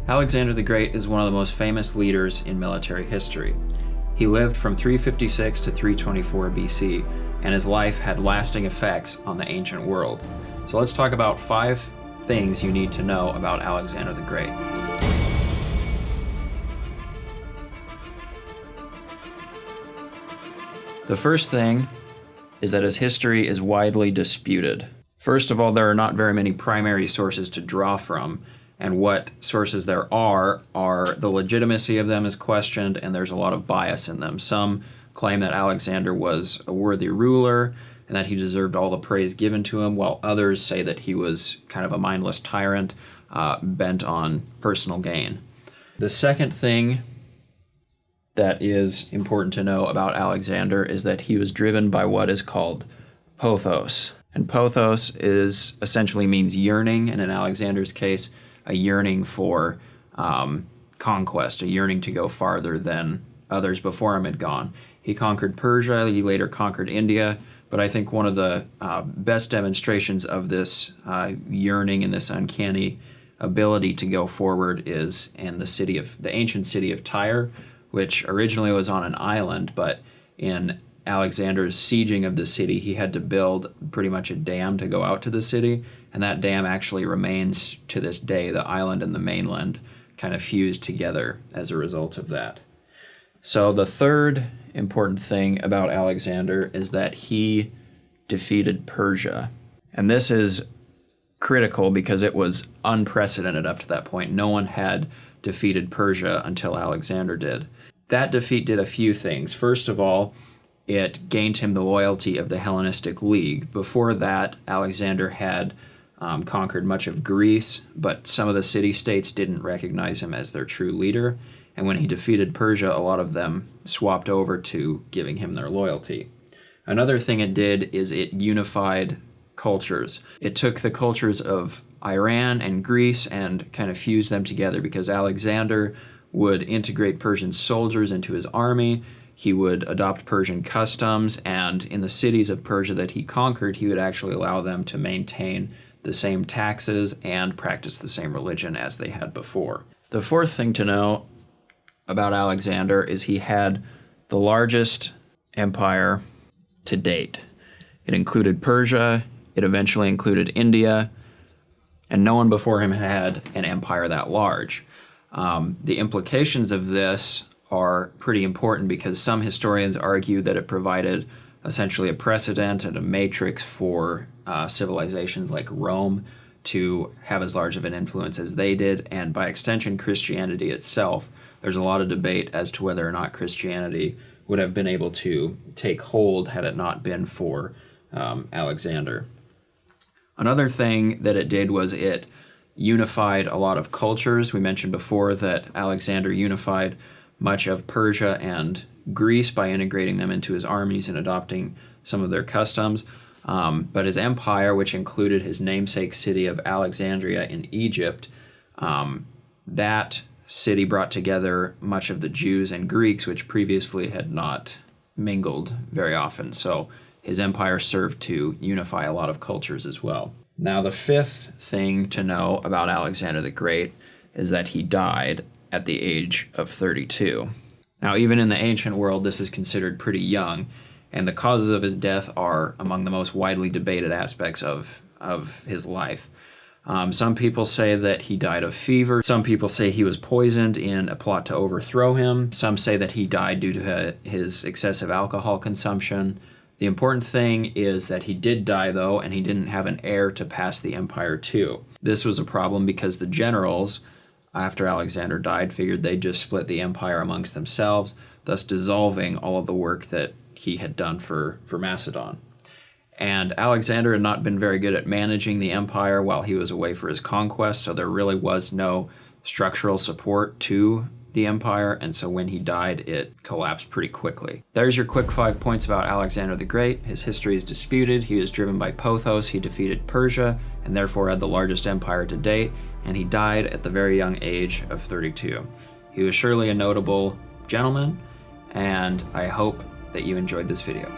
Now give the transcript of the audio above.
Alexander the Great is one of the most famous leaders in military history. He lived from 356 to 324 BC, and his life had lasting effects on the ancient world. So let's talk about 5 things you need to know about Alexander the Great. The first thing is that his history is widely disputed. First of all, there are not very many primary sources to draw from, and what sources there are the legitimacy of them is questioned, and there's a lot of bias in them. Some claim that Alexander was a worthy ruler and that he deserved all the praise given to him, while others say that he was kind of a mindless tyrant bent on personal gain. The second thing that is important to know about Alexander is that he was driven by what is called Pothos. And Pothos essentially means yearning, and in Alexander's case, a yearning for conquest, a yearning to go farther than others before him had gone. He conquered Persia, he later conquered India, but I think one of the best demonstrations of this yearning and this uncanny ability to go forward is in the ancient city of Tyre, which originally was on an island, but in Alexander's sieging of the city, he had to build pretty much a dam to go out to the city, and that dam actually remains to this day. The island and the mainland kind of fused together as a result of that. So the third important thing about Alexander is that he defeated Persia. And this is critical because it was unprecedented up to that point. No one had defeated Persia until Alexander did. That defeat did a few things. First of all, it gained him the loyalty of the Hellenistic League. Before that, Alexander had conquered much of Greece, but some of the city-states didn't recognize him as their true leader. And when he defeated Persia, a lot of them swapped over to giving him their loyalty. Another thing it did is it unified cultures. It took the cultures of Iran and Greece and kind of fused them together, because Alexander would integrate Persian soldiers into his army. He would adopt Persian customs, and in the cities of Persia that he conquered, he would actually allow them to maintain the same taxes and practice the same religion as they had before. The fourth thing to know about Alexander is he had the largest empire to date. It included Persia, it eventually included India, and no one before him had an empire that large. The implications of this are pretty important because some historians argue that it provided essentially a precedent and a matrix for civilizations like Rome to have as large of an influence as they did, and by extension Christianity itself. There's a lot of debate as to whether or not Christianity would have been able to take hold had it not been for Alexander. Another thing that it did was it unified a lot of cultures. We mentioned before that Alexander unified much of Persia and Greece by integrating them into his armies and adopting some of their customs. But his empire, which included his namesake city of Alexandria in Egypt, that city brought together much of the Jews and Greeks, which previously had not mingled very often. So his empire served to unify a lot of cultures as well. Now, the fifth thing to know about Alexander the Great is that he died at the age of 32. Now, even in the ancient world, this is considered pretty young, and the causes of his death are among the most widely debated aspects of his life. Some people say that he died of fever. Some people say he was poisoned in a plot to overthrow him. Some say that he died due to his excessive alcohol consumption. The important thing is that he did die, though, and he didn't have an heir to pass the empire to. This was a problem because the generals, after Alexander died, figured they'd just split the empire amongst themselves, thus dissolving all of the work that he had done for Macedon. And Alexander had not been very good at managing the empire while he was away for his conquest, so there really was no structural support to the empire, and so when he died, it collapsed pretty quickly. There's your quick 5 points about Alexander the Great. His history is disputed. He was driven by Pothos. He defeated Persia, and therefore had the largest empire to date, and he died at the very young age of 32. He was surely a notable gentleman, and I hope that you enjoyed this video.